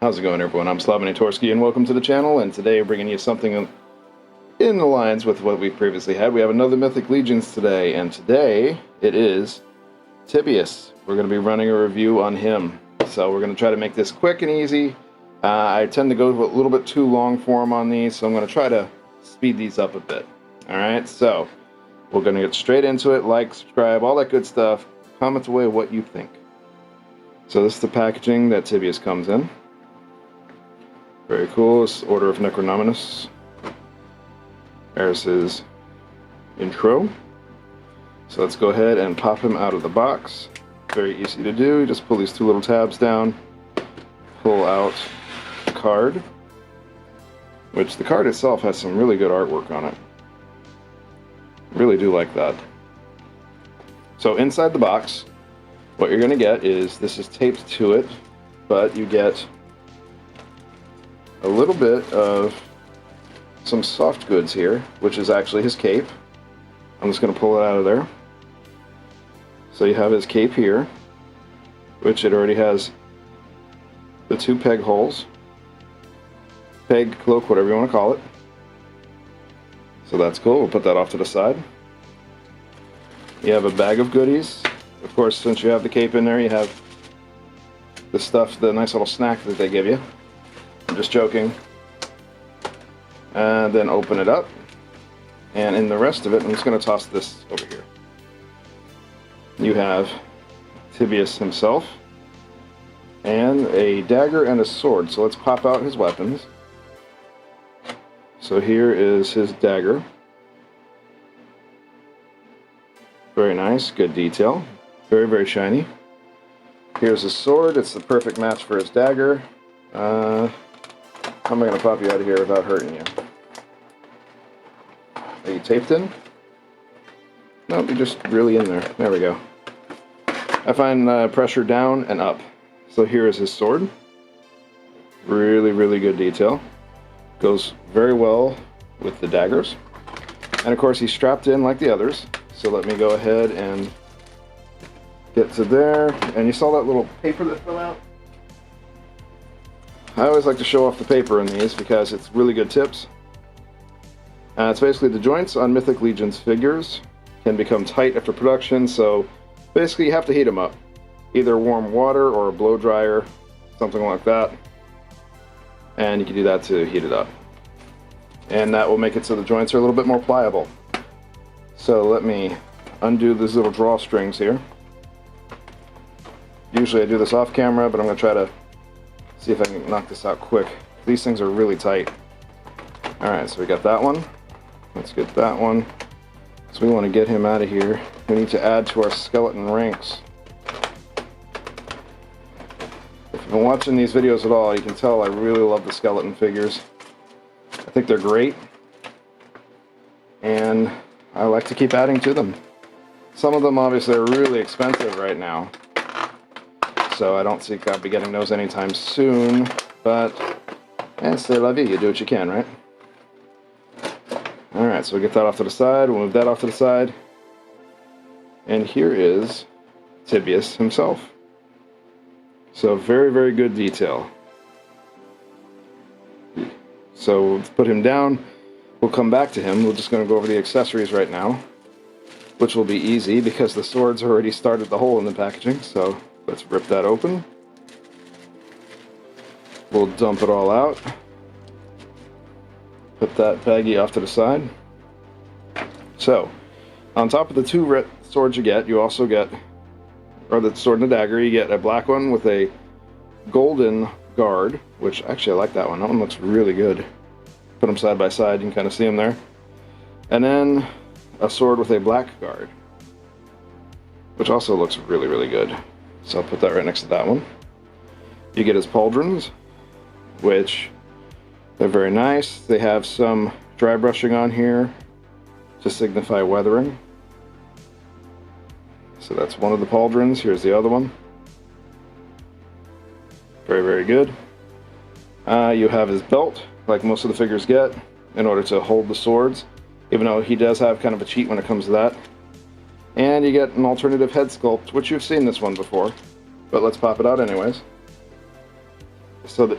How's it going, everyone? I'm Slobinatorski, and welcome to the channel. And today, bringing you something in the lines with what we previously had. We have another Mythic Legions today, and today it is Tibius. We're going to be running a review on him. So we're going to try to make this quick and easy. I tend to go a little bit too long form on these, so I'm going to try to speed these up a bit. Alright, so we're going to get straight into it. Like, subscribe, all that good stuff. Comment away what you think. So this is the packaging that Tibius comes in. Very cool. It's Order of Necronominus. There's his intro. So let's go ahead and pop him out of the box. Very easy to do. You just pull these two little tabs down, pull out the card, which the card itself has some really good artwork on it. Really do like that. So inside the box, what you're going to get is, this is taped to it, but you get a little bit of some soft goods here, which is actually his cape. I'm just going to pull it out of there. So you have his cape here, which it already has the two peg holes. Peg, cloak, whatever you want to call it. So that's cool. We'll put that off to the side. You have a bag of goodies. Of course, since you have the cape in there, you have the stuff, the nice little snack that they give you. I'm just joking. And then open it up. And in the rest of it, I'm just going to toss this over here. You have Tibius himself. And a dagger and a sword. So let's pop out his weapons. So here is his dagger. Very nice, good detail. Very, very shiny. Here's his sword. It's the perfect match for his dagger. How am I going to pop you out of here without hurting you? Are you taped in? Nope, you're just really in there. There we go. I find pressure down and up. So here is his sword. Really, really good detail. Goes very well with the daggers. And of course he's strapped in like the others. So let me go ahead and get to there. And you saw that little paper that fell out? I always like to show off the paper in these because it's really good tips. It's basically the joints on Mythic Legions figures can become tight after production, so basically you have to heat them up. Either warm water or a blow dryer, something like that. And you can do that to heat it up. And that will make it so the joints are a little bit more pliable. So let me undo these little drawstrings here. Usually I do this off camera, but I'm going to try to see if I can knock this out quick. These things are really tight. Alright, so we got that one. Let's get that one. So we want to get him out of here. We need to add to our skeleton ranks. If you've been watching these videos at all, you can tell I really love the skeleton figures. I think they're great. And I like to keep adding to them. Some of them obviously are really expensive right now. So I don't think I'll be getting those anytime soon. But, c'est la vie, you do what you can, right? Alright, so we get that off to the side, we'll move that off to the side. And here is Tibius himself. So very, very good detail. So let's put him down. We'll come back to him. We're just going to go over the accessories right now, which will be easy because the sword's already started the hole in the packaging. So let's rip that open. We'll dump it all out. Put that baggie off to the side. So, on top of the two swords you also get, or the sword and the dagger, you get a black one with a golden guard, which actually I like that one. That one looks really good. Put them side by side, you can kind of see them there. And then a sword with a black guard, which also looks really, really good. So I'll put that right next to that one. You get his pauldrons, which they're very nice. They have some dry brushing on here to signify weathering. So that's one of the pauldrons. Here's the other one. Very, very good. You have his belt, like most of the figures get, in order to hold the swords, even though he does have kind of a cheat when it comes to that. And you get an alternative head sculpt, which you've seen this one before, but let's pop it out anyways. so that,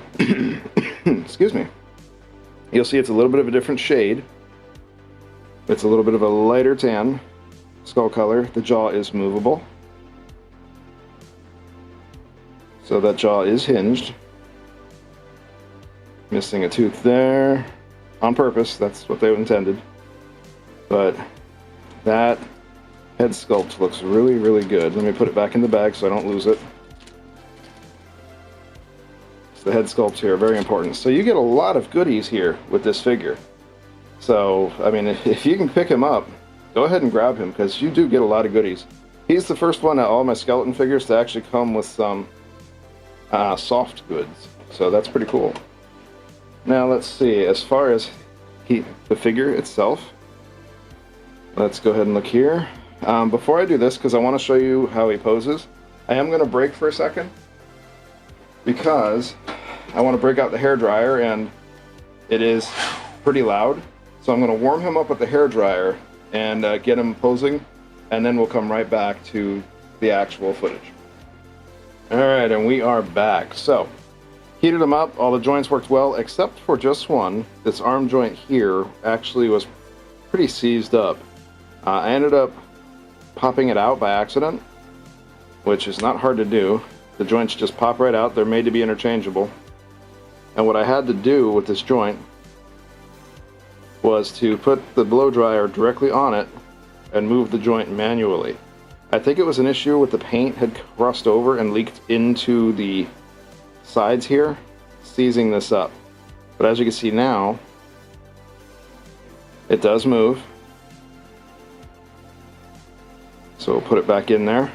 excuse me, you'll see it's a little bit of a different shade. It's a little bit of a lighter tan skull color. The jaw is movable. So that jaw is hinged. Missing a tooth there on purpose. That's what they intended. But that head sculpt looks really, really good. Let me put it back in the bag so I don't lose it. So the head sculpts here are very important. So you get a lot of goodies here with this figure. So, I mean, if you can pick him up, go ahead and grab him, because you do get a lot of goodies. He's the first one out of all my skeleton figures to actually come with some soft goods. So that's pretty cool. Now let's see, as far as the figure itself, let's go ahead and look here. Before I do this, because I want to show you how he poses, I am going to break for a second, because I want to break out the hairdryer, and it is pretty loud. So I'm going to warm him up with the hairdryer and get him posing, and then we'll come right back to the actual footage. Alright, and we are back. So, heated him up, all the joints worked well, except for just one. This arm joint here actually was pretty seized up. I ended up popping it out by accident, which is not hard to do. The joints just pop right out. They're made to be interchangeable. And what I had to do with this joint was to put the blow dryer directly on it and move the joint manually. I think it was an issue with the paint had crossed over and leaked into the sides here, seizing this up. But as you can see now, it does move. So we'll put it back in there.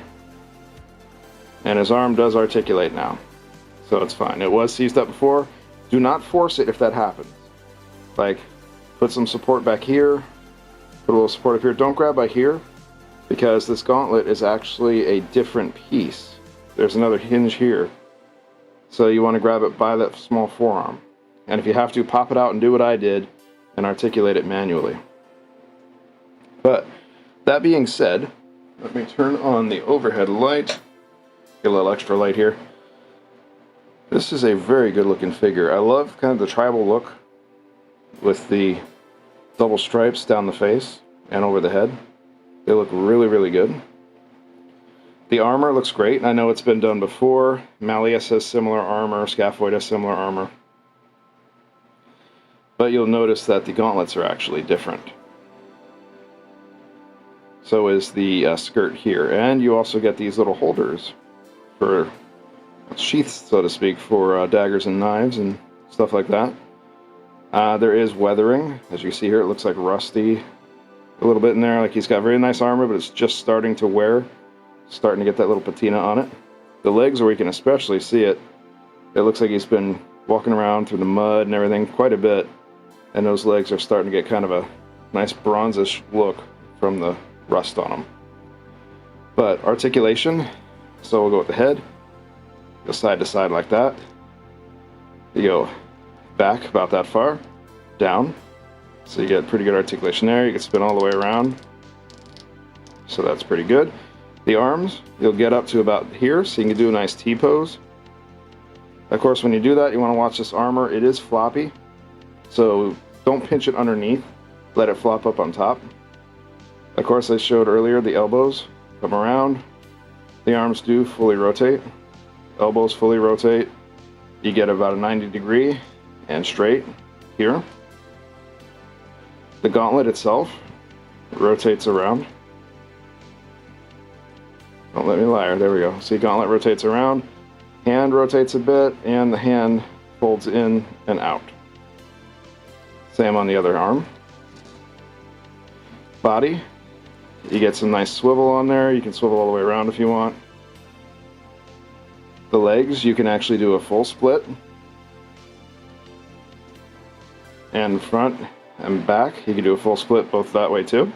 And his arm does articulate now. So it's fine. It was seized up before. Do not force it if that happens. Like, put some support back here, put a little support up here. Don't grab by here, because this gauntlet is actually a different piece. There's another hinge here. So you want to grab it by that small forearm. And if you have to, pop it out and do what I did and articulate it manually. But that being said, let me turn on the overhead light. Get a little extra light here. This is a very good looking figure. I love kind of the tribal look with the double stripes down the face and over the head. They look really, really good. The armor looks great. I know it's been done before. Malleus has similar armor. Scaphoid has similar armor. But you'll notice that the gauntlets are actually different. So is the skirt here. And you also get these little holders for sheaths, so to speak, for daggers and knives and stuff like that. There is weathering. As you see here, it looks like rusty a little bit in there. Like he's got very nice armor, but it's just starting to wear. Starting to get that little patina on it. The legs, where you can especially see it, it looks like he's been walking around through the mud and everything quite a bit. And those legs are starting to get kind of a nice bronzish look from the rust on them. But articulation, so we'll go with the head. Go side to side like that. You go back about that far, down. So you get pretty good articulation there. You can spin all the way around. So that's pretty good. The arms, you'll get up to about here, so you can do a nice T-pose. Of course, when you do that, you want to watch this armor. It is floppy, so don't pinch it underneath. Let it flop up on top. Of course, I showed earlier the elbows come around. The arms do fully rotate. Elbows fully rotate. You get about a 90 degree and straight here. The gauntlet itself rotates around. Don't let me lie. There we go. See, gauntlet rotates around. Hand rotates a bit, and the hand folds in and out. Same on the other arm. Body. You get some nice swivel on there. You can swivel all the way around if you want. The legs, you can actually do a full split. And front and back, you can do a full split both that way too.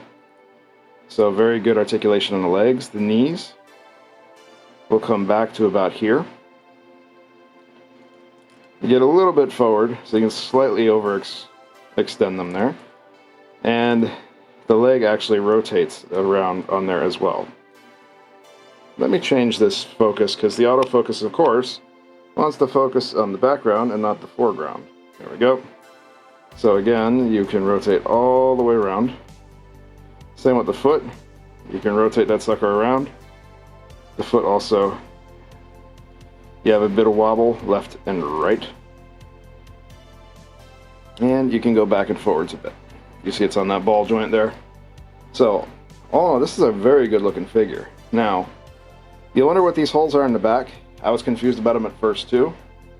So very good articulation on the legs. The knees will come back to about here. You get a little bit forward, so you can slightly extend them there. And the leg actually rotates around on there as well. Let me change this focus, because the autofocus, of course, wants to focus on the background and not the foreground. There we go. So again, you can rotate all the way around. Same with the foot. You can rotate that sucker around. The foot also, you have a bit of wobble left and right. And you can go back and forwards a bit. You see it's on that ball joint there. So, this is a very good looking figure. Now, you wonder what these holes are in the back. I was confused about them at first too.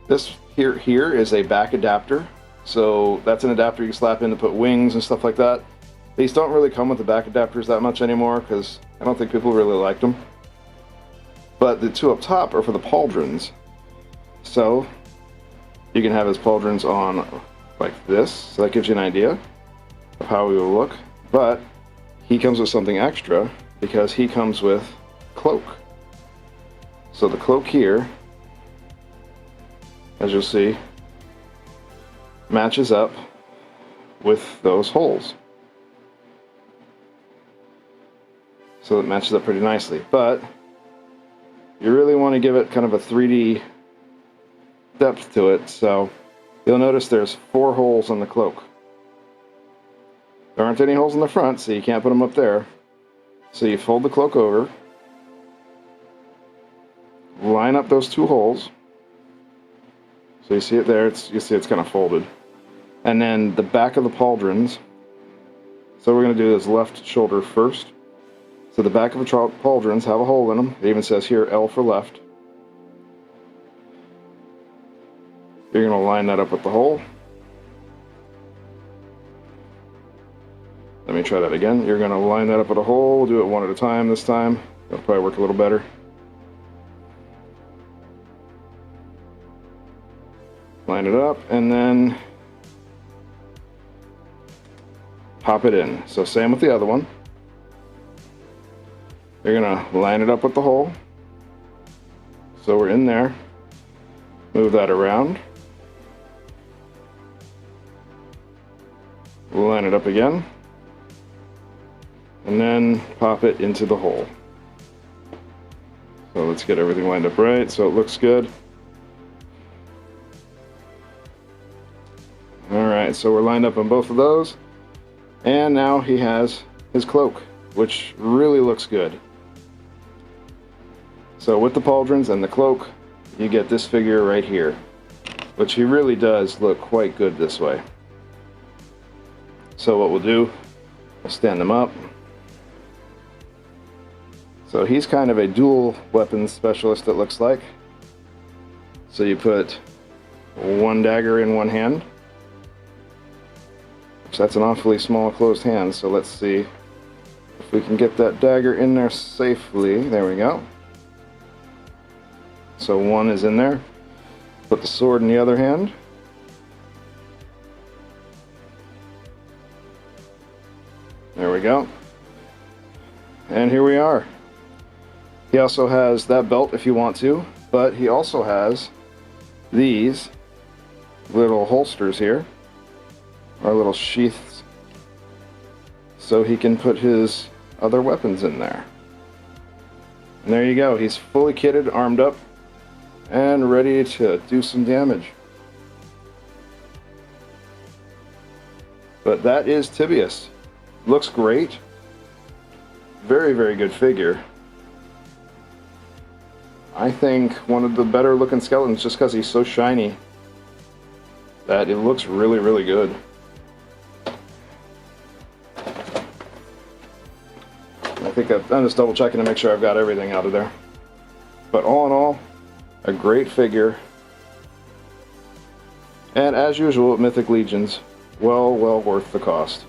This here is a back adapter. So that's an adapter you slap in to put wings and stuff like that. These don't really come with the back adapters that much anymore because I don't think people really liked them. But the two up top are for the pauldrons. So you can have his pauldrons on like this. So that gives you an idea of how he will look. But he comes with something extra because he comes with cloak. So the cloak here, as you'll see, matches up with those holes. So it matches up pretty nicely. But you really want to give it kind of a 3D depth to it. So you'll notice there's 4 holes on the cloak. There aren't any holes in the front, so you can't put them up there. So you fold the cloak over, line up those 2 holes. So you see it there, you see it's kind of folded. And then the back of the pauldrons. So we're going to do this left shoulder first. So the back of the pauldrons have a hole in them. It even says here L for left. You're going to line that up with the hole. Let me try that again. You're going to line that up with a hole. We'll do it one at a time this time. It'll probably work a little better. Line it up and then pop it in. So same with the other one. You're going to line it up with the hole. So we're in there. Move that around. Line it up again. And then pop it into the hole. So let's get everything lined up right so it looks good. Alright, so we're lined up on both of those. And now he has his cloak, which really looks good. So with the pauldrons and the cloak, you get this figure right here, which he really does look quite good this way. So what we'll do, we'll stand them up. So he's kind of a dual weapons specialist, it looks like. So you put one dagger in one hand. So that's an awfully small closed hand, so let's see if we can get that dagger in there safely. There we go. So one is in there. Put the sword in the other hand. There we go. And here we are. He also has that belt if you want to, but he also has these little holsters here, or little sheaths, so he can put his other weapons in there. And there you go. He's fully kitted, armed up, and ready to do some damage. But that is Tibius. Looks great. Very, very good figure. I think one of the better looking skeletons just because he's so shiny that it looks really, really good. I think I'm just double checking to make sure I've got everything out of there. But all in all, a great figure. And as usual at Mythic Legions, well worth the cost.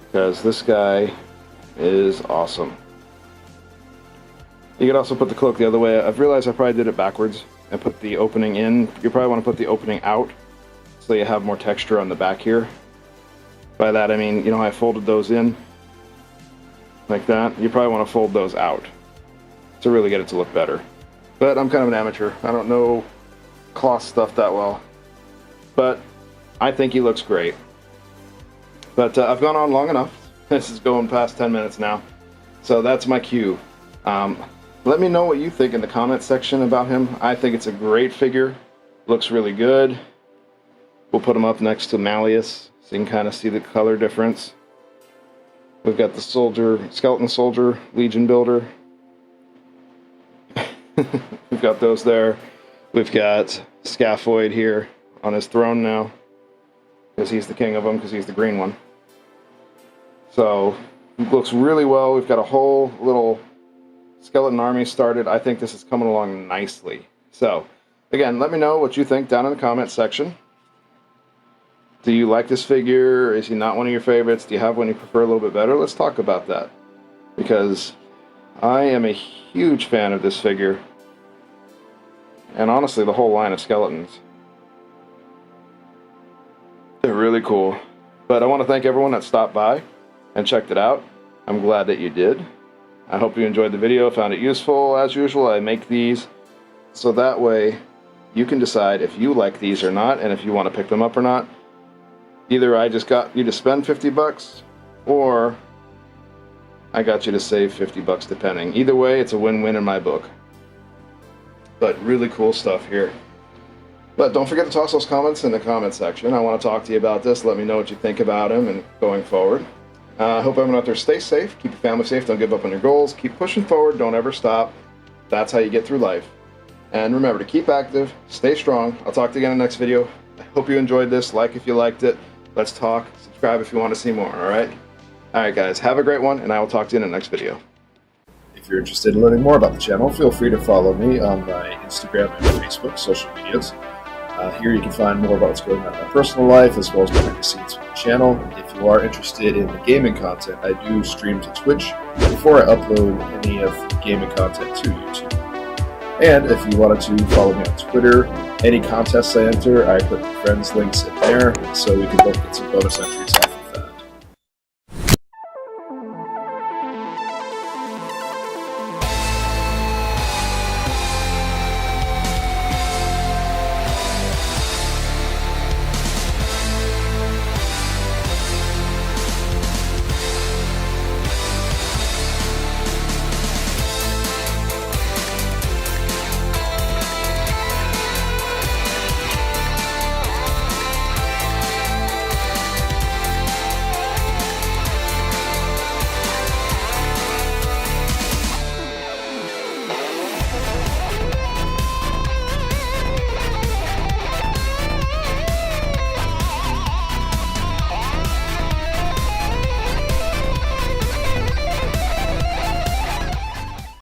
Because this guy is awesome. You could also put the cloak the other way. I've realized I probably did it backwards and put the opening in. You probably want to put the opening out so you have more texture on the back here. By that I mean, you know how I folded those in? Like that? You probably want to fold those out to really get it to look better. But I'm kind of an amateur. I don't know cloth stuff that well. But I think he looks great. But I've gone on long enough. This is going past 10 minutes now. So that's my cue. Let me know what you think in the comment section about him. I think it's a great figure. Looks really good. We'll put him up next to Malleus so you can kind of see the color difference. We've got the skeleton soldier, Legion builder. We've got those there. We've got Scaphoid here on his throne now, because he's the king of them, because he's the green one. So, it looks really well. We've got a whole little skeleton army started. I think this is coming along nicely. So, again, let me know what you think down in the comment section. Do you like this figure? Is he not one of your favorites? Do you have one you prefer a little bit better? Let's talk about that, because I am a huge fan of this figure, and honestly the whole line of skeletons. They're really cool. But I want to thank everyone that stopped by and checked it out. I'm glad that you did. I hope you enjoyed the video, found it useful. As usual, I make these so that way you can decide if you like these or not, and if you want to pick them up or not. Either I just got you to spend 50 bucks, or I got you to save 50 bucks depending. Either way, it's a win-win in my book. But really cool stuff here. But don't forget to toss those comments in the comment section. I want to talk to you about this. Let me know what you think about him and going forward. I hope everyone out there stays safe. Keep your family safe. Don't give up on your goals. Keep pushing forward. Don't ever stop. That's how you get through life. And remember to keep active. Stay strong. I'll talk to you again in the next video. I hope you enjoyed this. Like if you liked it. Let's talk. Subscribe if you want to see more. Alright? Alright guys. Have a great one, and I will talk to you in the next video. If you're interested in learning more about the channel, feel free to follow me on my Instagram and Facebook social medias. Here you can find more about what's going on in my personal life, as well as behind the scenes from the channel. If you are interested in the gaming content, I do stream to Twitch before I upload any of the gaming content to YouTube. And if you wanted to follow me on Twitter, any contests I enter, I put friends links in there, so we can both get some bonus entries.